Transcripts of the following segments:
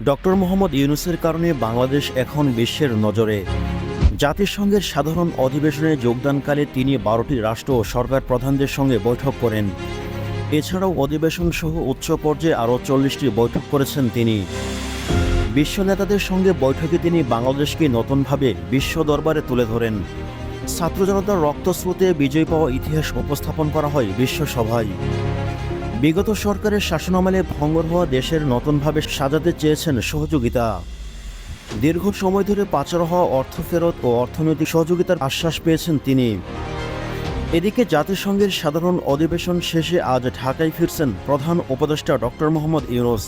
Doctor Mohammad ইউনূসের কারণে বাংলাদেশ এখন বিশ্বের নজরে। জাতিসংঘের সাধারণ অধিবেশনে যোগদানকালে তিনি 12টি রাষ্ট্র ও সরকার প্রধানদের সঙ্গে বৈঠক করেন। এছাড়াও অধিবেশন সহ উচ্চ পর্যায়ে আরও 40টি বৈঠক করেছেন তিনি। বিশ্ব নেতাদের সঙ্গে বৈঠকে তিনি বাংলাদেশকে নতুনভাবে বিশ্ব দরবারে তুলে ধরেন। ছাত্র জনতার রক্তস্রোতে বিজয় পাওয়া ইতিহাস উপস্থাপন করা হয় বিশ্ব সভায়। বিগত সরকারের শাসনামলে ভঙ্গুর হওয়া দেশের নতুনভাবে সাজাতে চেয়েছেন সহযোগিতা। দীর্ঘ সময় ধরে পাচার হওয়া অর্থ ফেরত ও অর্থনৈতিক সহযোগিতার আশ্বাস পেয়েছেন তিনি। এদিকে জাতিসংঘের সাধারণ অধিবেশন শেষে আজ ঢাকায় ফিরছেন প্রধান উপদেষ্টা ডক্টর মোহাম্মদ ইউনূস।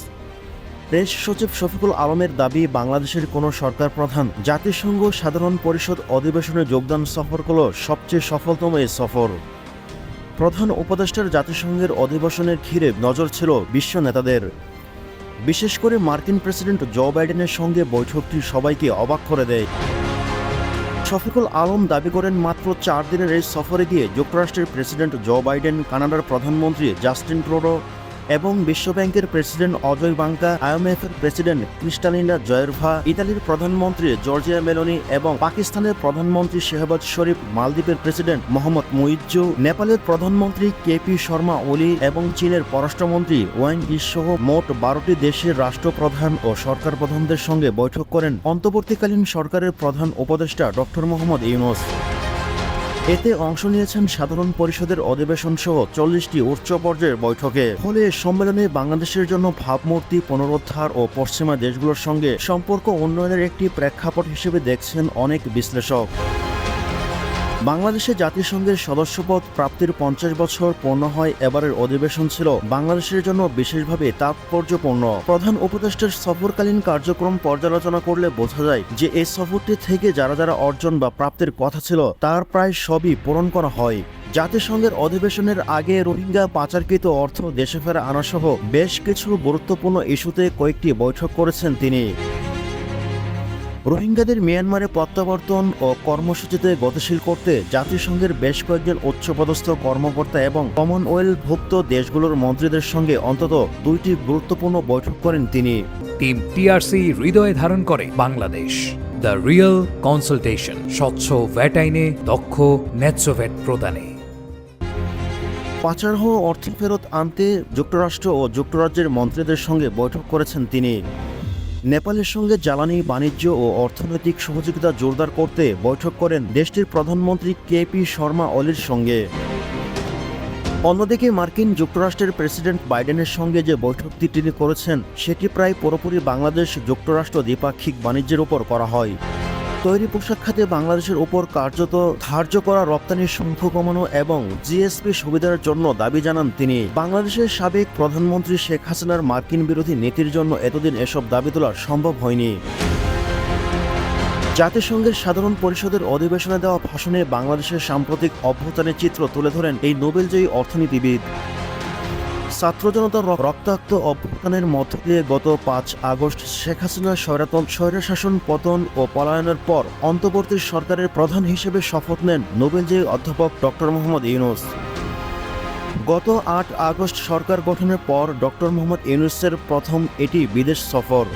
প্রেস সচিব শফিকুল আলমের দাবি, বাংলাদেশের কোনো সরকার প্রধান জাতিসংঘ সাধারণ পরিষদ অধিবেশনে যোগদান সফর হল সবচেয়ে সফলতম এই সফর। প্রধান উপদেষ্টার জাতিসংঘের অধিবেশনের ঘিরে নজর ছিল বিশ্ব নেতাদের। বিশেষ করে মার্কিন প্রেসিডেন্ট জো বাইডেনের সঙ্গে বৈঠকটি সবাইকে অবাক করে দেয়। শফিকুল আলম দাবি করেন, মাত্র 4 দিনের এই সফরে গিয়ে যুক্তরাষ্ট্রের প্রেসিডেন্ট জো বাইডেন, কানাডার প্রধানমন্ত্রী জাস্টিন ট্রুডো এবং বিশ্বব্যাংকের প্রেসিডেন্ট অজয় বাঙ্কা, আইএমএফের প্রেসিডেন্ট ক্রিস্টালিনা জয়েরভা, ইতালির প্রধানমন্ত্রী জর্জিয়া মেলোনি এবং পাকিস্তানের প্রধানমন্ত্রী শেহবাজ শরীফ, মালদ্বীপের প্রেসিডেন্ট মোহাম্মদ মুইজ্জু, নেপালের প্রধানমন্ত্রী কেপি শর্মা ওলি এবং চীনের পররাষ্ট্রমন্ত্রী ওয়াং ই সহ মোট 12টি দেশের রাষ্ট্রপ্রধান ও সরকার প্রধানদের সঙ্গে বৈঠক করেন অন্তর্বর্তীকালীন সরকারের প্রধান উপদেষ্টা ডক্টর মোহাম্মদ ইউনূস। এতে অংশ নিয়েছেন সাধারণ পরিষদের অধিবেশন সহ 40টি উচ্চ পর্যায়ের বৈঠকে। ফলে সম্মেলনে বাংলাদেশের জন্য ভাবমূর্তি পুনরুদ্ধার ও পশ্চিমা দেশগুলোর সঙ্গে সম্পর্ক উন্নয়নের একটি প্রেক্ষাপট হিসেবে দেখছেন অনেক বিশ্লেষক। বাংলাদেশে জাতিসংঘের সদস্যপদ প্রাপ্তির 50 বছর পূর্ণ হয় এবারের অধিবেশন ছিল বাংলাদেশের জন্য বিশেষভাবে তাৎপর্যপূর্ণ। প্রধান উপদেষ্টার সফরকালীন কার্যক্রম পর্যালোচনা করলে বোঝা যায় যে এই সফরটি থেকে যারা যারা অর্জন বা প্রাপ্তির কথা ছিল তার প্রায় সবই পূরণ করা হয়। জাতিসংঘের অধিবেশনের আগে রোহিঙ্গা পাচারকৃত অর্থ দেশে ফেরা আনাসহ বেশ কিছু গুরুত্বপূর্ণ ইস্যুতে কয়েকটি বৈঠক করেছেন তিনি। রোহিঙ্গাদের মিয়ানমারে প্রত্যাবর্তন ও কর্মসূচিতে গতিশীল করতে জাতিসংঘের বেশ কয়েকজন উচ্চপদস্থ কর্মকর্তা এবং কমনওয়েলথভুক্ত দেশগুলোর মন্ত্রীদের সঙ্গে অন্তত 2টি গুরুত্বপূর্ণ বৈঠক করেন তিনি। টিম টিআরসি হৃদয়ে ধারণ করে বাংলাদেশ। দ্য রিয়েল কনসালটেশন, স্বচ্ছ ভ্যাট আইনে দক্ষ ন্যায্য ভ্যাট প্রদানে। পাচার হওয়া অর্থ ফেরত আনতে যুক্তরাষ্ট্র ও যুক্তরাজ্যের মন্ত্রীদের সঙ্গে বৈঠক করেছেন তিনি। নেপালের সঙ্গে জ্বালানি, বাণিজ্য ও অর্থনৈতিক সহযোগিতা জোরদার করতে বৈঠক করেন দেশটির প্রধানমন্ত্রী কেপি শর্মা ওলির সঙ্গে। অন্যদিকে মার্কিন যুক্তরাষ্ট্রের প্রেসিডেন্ট বাইডেনের সঙ্গে যে বৈঠকটি তিনি করেছেন সেটি প্রায় পুরোপুরি বাংলাদেশ যুক্তরাষ্ট্র দ্বিপাক্ষিক বাণিজ্যের উপর করা হয়। তৈরি পোশাক খাতে বাংলাদেশের উপর কার্যত ধার্য করা রপ্তানির শুল্ক কমানো এবং জিএসপি সুবিধার জন্য দাবি জানান তিনি। বাংলাদেশের সাবেক প্রধানমন্ত্রী শেখ হাসিনার মার্কিন বিরোধী নীতির জন্য এতদিন এসব দাবি তোলা সম্ভব হয়নি। জাতিসংঘের সাধারণ পরিষদের অধিবেশনে দেওয়া ভাষণে বাংলাদেশের সাম্প্রতিক অভ্যুত্থানের চিত্র তুলে ধরেন এই নোবেলজয়ী অর্থনীতিবিদ। ছাত্র জনতার রক্তাক্ত অভ্যুত্থানের মধ্য দিয়ে গত 5 আগস্ট শেখ হাসিনার স্বৈরশাসন পতন ও পলায়নের পর অন্তর্বর্তী সরকারের প্রধান হিসেবে শপথ নেন নোবেলজয়ী অধ্যাপক ডক্টর মোহাম্মদ ইউনূস। গত 8 আগস্ট সরকার গঠনের পর ডক্টর মোহাম্মদ ইউনূসের প্রথম এটি বিদেশ সফর।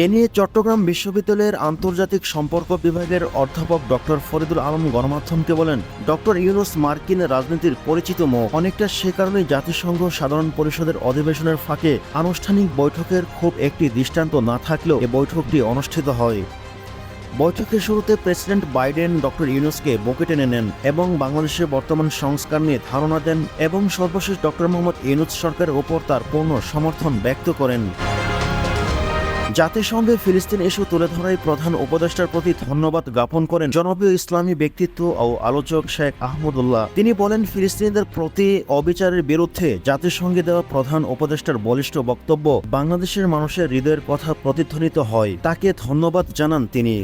এ নিয়ে চট্টগ্রাম বিশ্ববিদ্যালয়ের আন্তর্জাতিক সম্পর্ক বিভাগের অধ্যাপক ডক্টর ফরিদুল আলম গণমাধ্যমকে বলেন, ডক্টর ইউনূস মার্কিন রাজনীতির পরিচিত মুখ। অনেকটা সে কারণেই জাতিসংঘ সাধারণ পরিষদের অধিবেশনের ফাঁকে আনুষ্ঠানিক বৈঠকের খুব একটি দৃষ্টান্ত না থাকলেও এ বৈঠকটি অনুষ্ঠিত হয়। বৈঠকের শুরুতে প্রেসিডেন্ট বাইডেন ডক্টর ইউনূসকে বুকে টেনে নেন এবং বাংলাদেশের বর্তমান সংস্কার নিয়ে ধারণা দেন এবং সর্বশেষ ডক্টর মোহাম্মদ ইউনূস সরকারের ওপর তার পূর্ণ সমর্থন ব্যক্ত করেন। জাতিসংঘে ফিলিস্তিন ইস্যু তুলে ধরায় প্রধান উপদেষ্টার প্রতি ধন্যবাদ জ্ঞাপন করেন জনপ্রিয় ইসলামী ব্যক্তিত্ব ও আলোচক শেখ আহমদুল্লাহ। তিনি বলেন, ফিলিস্তিনিদের প্রতি অবিচারের বিরুদ্ধে জাতিসংঘে দেওয়া প্রধান উপদেষ্টার বলিষ্ঠ বক্তব্য বাংলাদেশের মানুষের হৃদয়ের কথা প্রতিধ্বনিত হয়। তাকে ধন্যবাদ জানান তিনি।